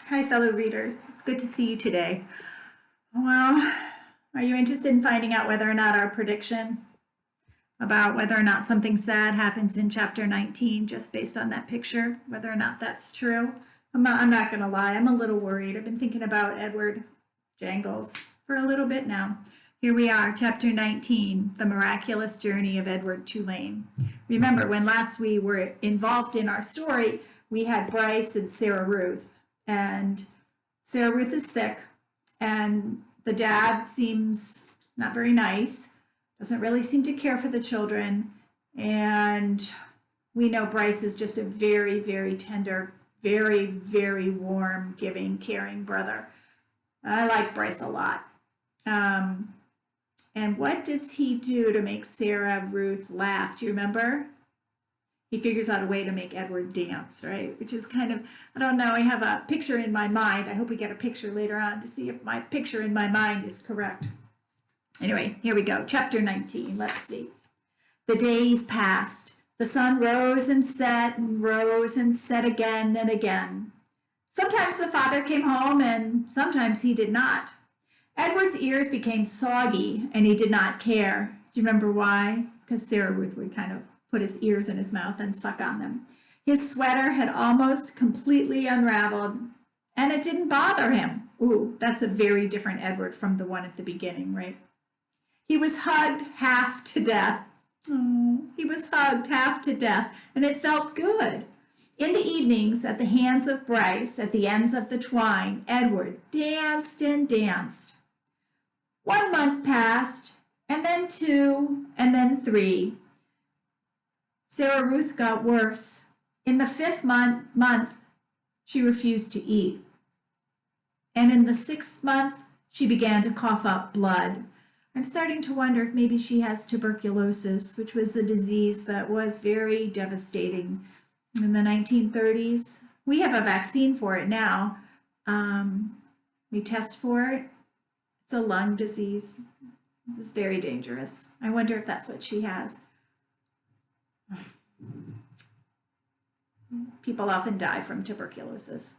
Hi, fellow readers. It's good to see you today. Well, are you interested in finding out whether or not our prediction about whether or not something sad happens in chapter 19, just based on that picture, whether or not that's true? I'm not going to lie. I'm a little worried. I've been thinking about Edward Jangles for a little bit now. Here we are, chapter 19, The Miraculous Journey of Edward Tulane. Remember, when last we were involved in our story, we had Bryce and Sarah Ruth. And Sarah Ruth is sick, and the dad seems not very nice, doesn't really seem to care for the children. And we know Bryce is just a very, very tender, very, very warm, giving, caring brother. I like Bryce a lot. And what does he do to make Sarah Ruth laugh? Do you remember? He figures out a way to make Edward dance, right? Which is kind of, I don't know, I have a picture in my mind. I hope we get a picture later on to see if my picture in my mind is correct. Anyway, here we go. Chapter 19. Let's see. The days passed. The sun rose and set again and again. Sometimes the father came home and sometimes he did not. Edward's ears became soggy and he did not care. Do you remember why? Because Sarah Ruth would kind of put his ears in his mouth and suck on them. His sweater had almost completely unraveled, and it didn't bother him. Ooh, that's a very different Edward from the one at the beginning, right? He was hugged half to death. Oh, he was hugged half to death, and it felt good. In the evenings, at the hands of Bryce, at the ends of the twine, Edward danced and danced. 1 month passed, and then 2, and then 3. Sarah Ruth got worse. In the 5th month, she refused to eat. And in the 6th month, she began to cough up blood. I'm starting to wonder if maybe she has tuberculosis, which was a disease that was very devastating in the 1930s. We have a vaccine for it now. We test for it. It's a lung disease. It's very dangerous. I wonder if that's what she has. People often die from tuberculosis.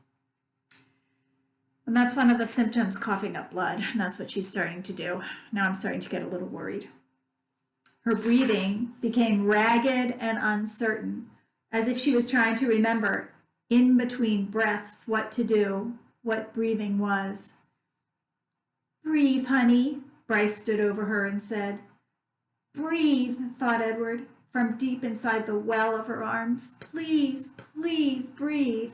And that's one of the symptoms, coughing up blood. And that's what she's starting to do. Now I'm starting to get a little worried. Her breathing became ragged and uncertain, as if she was trying to remember in between breaths what to do, what breathing was. Breathe, honey, Bryce stood over her and said. Breathe, thought Edward, from deep inside the well of her arms. Please, please breathe.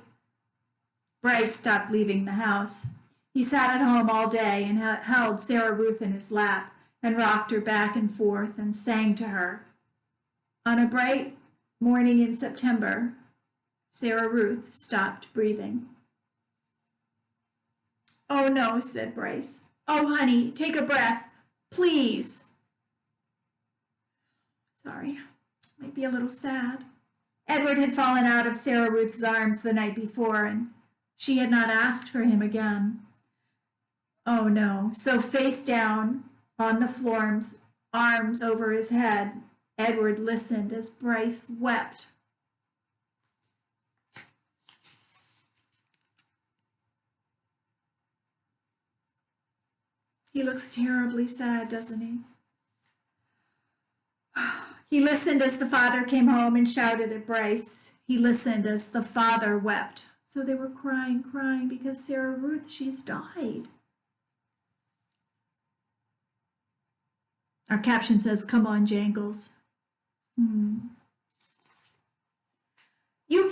Bryce stopped leaving the house. He sat at home all day and held Sarah Ruth in his lap and rocked her back and forth and sang to her. On a bright morning in September, Sarah Ruth stopped breathing. Oh no, said Bryce. Oh, honey, take a breath, please. Sorry, might be a little sad. Edward had fallen out of Sarah Ruth's arms the night before, and she had not asked for him again. Oh no, so face down on the floor, arms over his head, Edward listened as Bryce wept. He looks terribly sad, doesn't he? He listened as the father came home and shouted at Bryce. He listened as the father wept. So they were crying because Sarah Ruth, she's died. Our caption says, come on, Jangles. You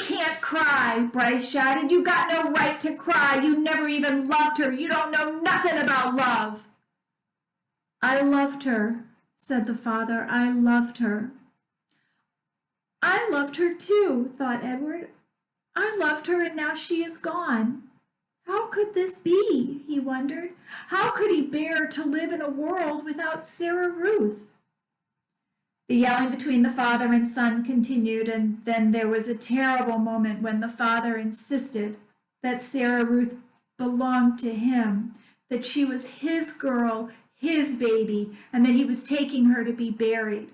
can't cry, Bryce shouted. You got no right to cry. You never even loved her. You don't know nothing about love. I loved her, said the father. I loved her. I loved her too, thought Edward. I loved her and now she is gone. How could this be, he wondered. How could he bear to live in a world without Sarah Ruth? The yelling between the father and son continued, and then there was a terrible moment when the father insisted that Sarah Ruth belonged to him, that she was his girl, his baby, and that he was taking her to be buried.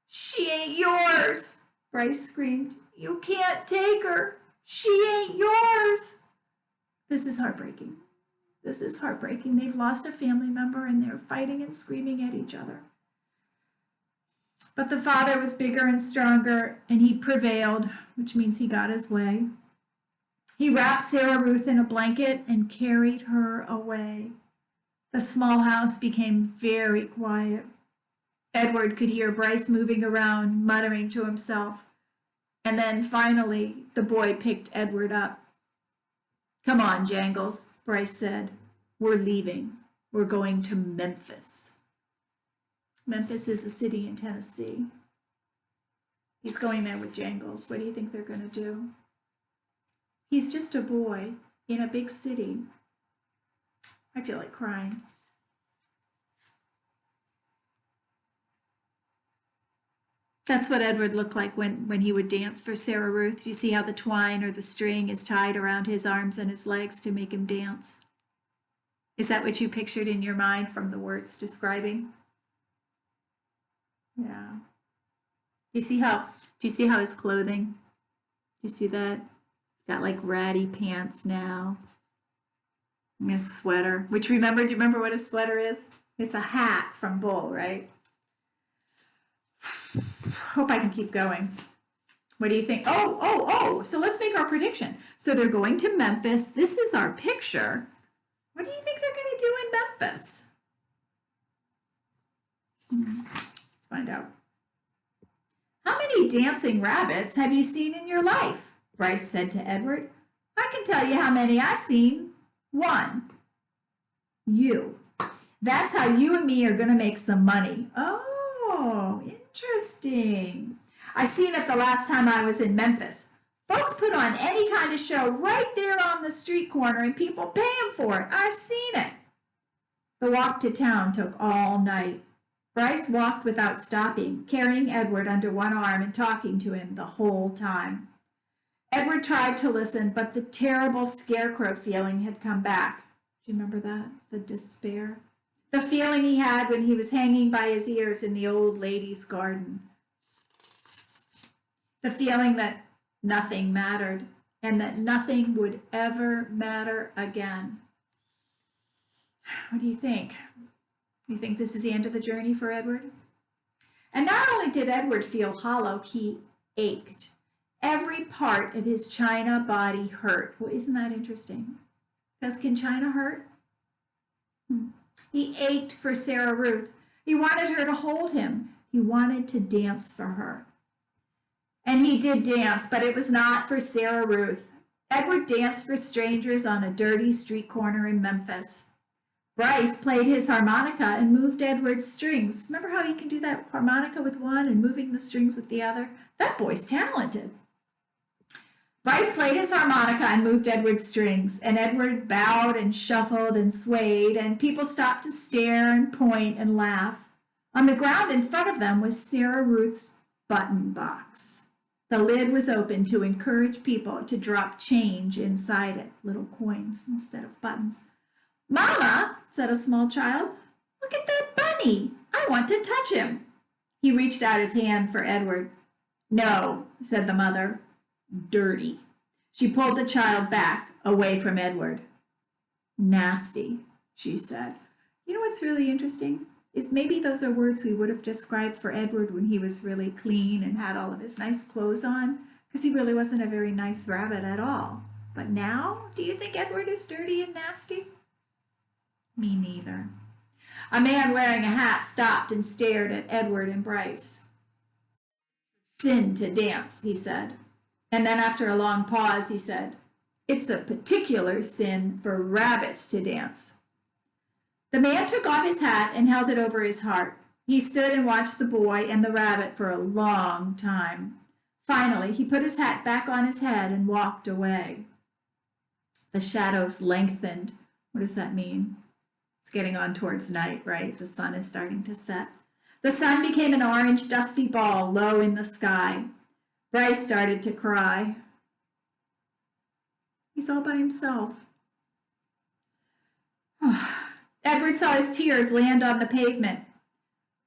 She ain't yours, Bryce screamed. You can't take her. She ain't yours. This is heartbreaking. This is heartbreaking. They've lost a family member and they're fighting and screaming at each other. But the father was bigger and stronger, and he prevailed, which means he got his way. He wrapped Sarah Ruth in a blanket and carried her away. The small house became very quiet. Edward could hear Bryce moving around, muttering to himself. And then finally, the boy picked Edward up. "Come on, Jangles," Bryce said. "We're leaving. We're going to Memphis." Memphis is a city in Tennessee. He's going there with Jangles. What do you think they're going to do? He's just a boy in a big city. I feel like crying. That's what Edward looked like when he would dance for Sarah Ruth. You see how the twine or the string is tied around his arms and his legs to make him dance? Is that what you pictured in your mind from the words describing? Yeah. Do you see how his clothing? Do you see that? Got like ratty pants now. And a sweater. Which do you remember what a sweater is? It's a hat from Bull, right? Hope I can keep going. What do you think? Oh. So let's make our prediction. So they're going to Memphis. This is our picture. What do you think they're going to do in Memphis? Let's find out. "How many dancing rabbits have you seen in your life?" Bryce said to Edward. "I can tell you how many I've seen. 1. You. That's how you and me are going to make some money." Oh, interesting. "I seen it the last time I was in Memphis. Folks put on any kind of show right there on the street corner and people pay 'em for it. I seen it." The walk to town took all night. Bryce walked without stopping, carrying Edward under one arm and talking to him the whole time. Edward tried to listen, but the terrible scarecrow feeling had come back. Do you remember that? The despair. The feeling he had when he was hanging by his ears in the old lady's garden. The feeling that nothing mattered and that nothing would ever matter again. What do you think? You think this is the end of the journey for Edward? And not only did Edward feel hollow, he ached. Every part of his china body hurt. Well, isn't that interesting? Because can china hurt? He ached for Sarah Ruth. He wanted her to hold him. He wanted to dance for her. And he did dance, but it was not for Sarah Ruth. Edward danced for strangers on a dirty street corner in Memphis. Bryce played his harmonica and moved Edward's strings. Remember how he can do that harmonica with one and moving the strings with the other? That boy's talented. Bryce played his harmonica and moved Edward's strings, and Edward bowed and shuffled and swayed, and people stopped to stare and point and laugh. On the ground in front of them was Sarah Ruth's button box. The lid was open to encourage people to drop change inside it, little coins instead of buttons. "Mama," said a small child, "look at that bunny. I want to touch him." He reached out his hand for Edward. "No," said the mother. "Dirty." She pulled the child back, away from Edward. "Nasty," she said. You know what's really interesting? Is maybe those are words we would have described for Edward when he was really clean and had all of his nice clothes on, because he really wasn't a very nice rabbit at all. But now, do you think Edward is dirty and nasty? Me neither. A man wearing a hat stopped and stared at Edward and Bryce. "Sin to dance," he said. And then after a long pause, he said, "It's a particular sin for rabbits to dance." The man took off his hat and held it over his heart. He stood and watched the boy and the rabbit for a long time. Finally, he put his hat back on his head and walked away. The shadows lengthened. What does that mean? It's getting on towards night, right? The sun is starting to set. The sun became an orange, dusty ball low in the sky. Bryce started to cry. He's all by himself. Edward saw his tears land on the pavement,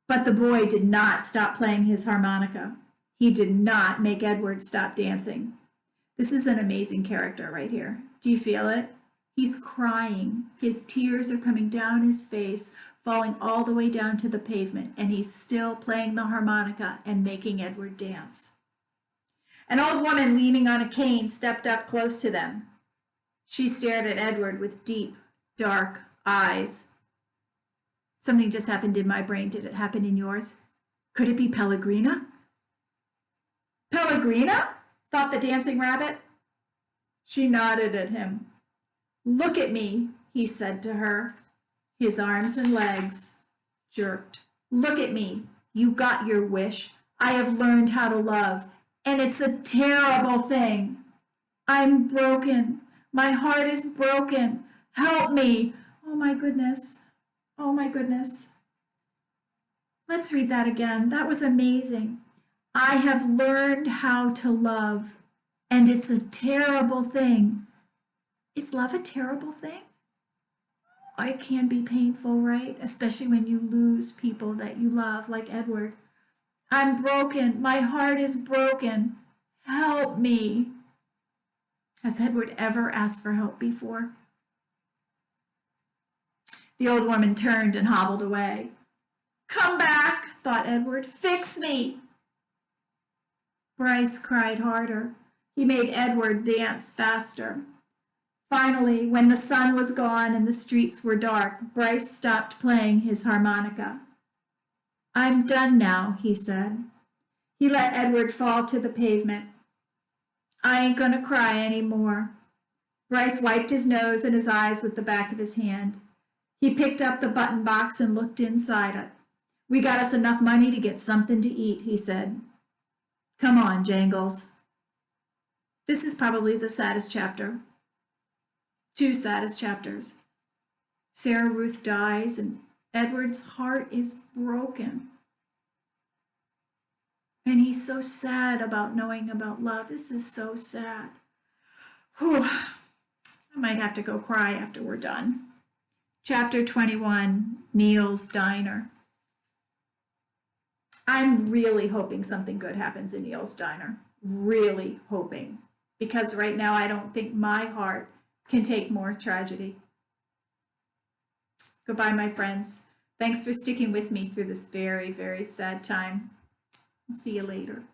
but the boy did not stop playing his harmonica. He did not make Edward stop dancing. This is an amazing character right here. Do you feel it? He's crying. His tears are coming down his face, falling all the way down to the pavement, and he's still playing the harmonica and making Edward dance. An old woman leaning on a cane stepped up close to them. She stared at Edward with deep, dark eyes. Something just happened in my brain. Did it happen in yours? Could it be Pellegrina? Pellegrina? Thought the dancing rabbit. She nodded at him. Look at me, he said to her. His arms and legs jerked. Look at me. You got your wish. I have learned how to love, and it's a terrible thing. I'm broken. My heart is broken. Help me. Oh my goodness. Oh my goodness. Let's read that again. That was amazing. I have learned how to love, and it's a terrible thing. Is love a terrible thing? It can be painful, right? Especially when you lose people that you love, like Edward. I'm broken. My heart is broken. Help me. Has Edward ever asked for help before? The old woman turned and hobbled away. Come back, thought Edward. Fix me. Bryce cried harder. He made Edward dance faster. Finally, when the sun was gone and the streets were dark, Bryce stopped playing his harmonica. I'm done now, he said. He let Edward fall to the pavement. I ain't gonna cry any more. Bryce wiped his nose and his eyes with the back of his hand. He picked up the button box and looked inside it. We got us enough money to get something to eat, he said. Come on, Jangles. This is probably the saddest chapter. Two saddest chapters. Sarah Ruth dies and Edward's heart is broken. And he's so sad about knowing about love. This is so sad. Whew. I might have to go cry after we're done. Chapter 21, Neil's Diner. I'm really hoping something good happens in Neil's Diner. Really hoping. Because right now I don't think my heart can take more tragedy. Goodbye, my friends. Thanks for sticking with me through this very, very sad time. I'll see you later.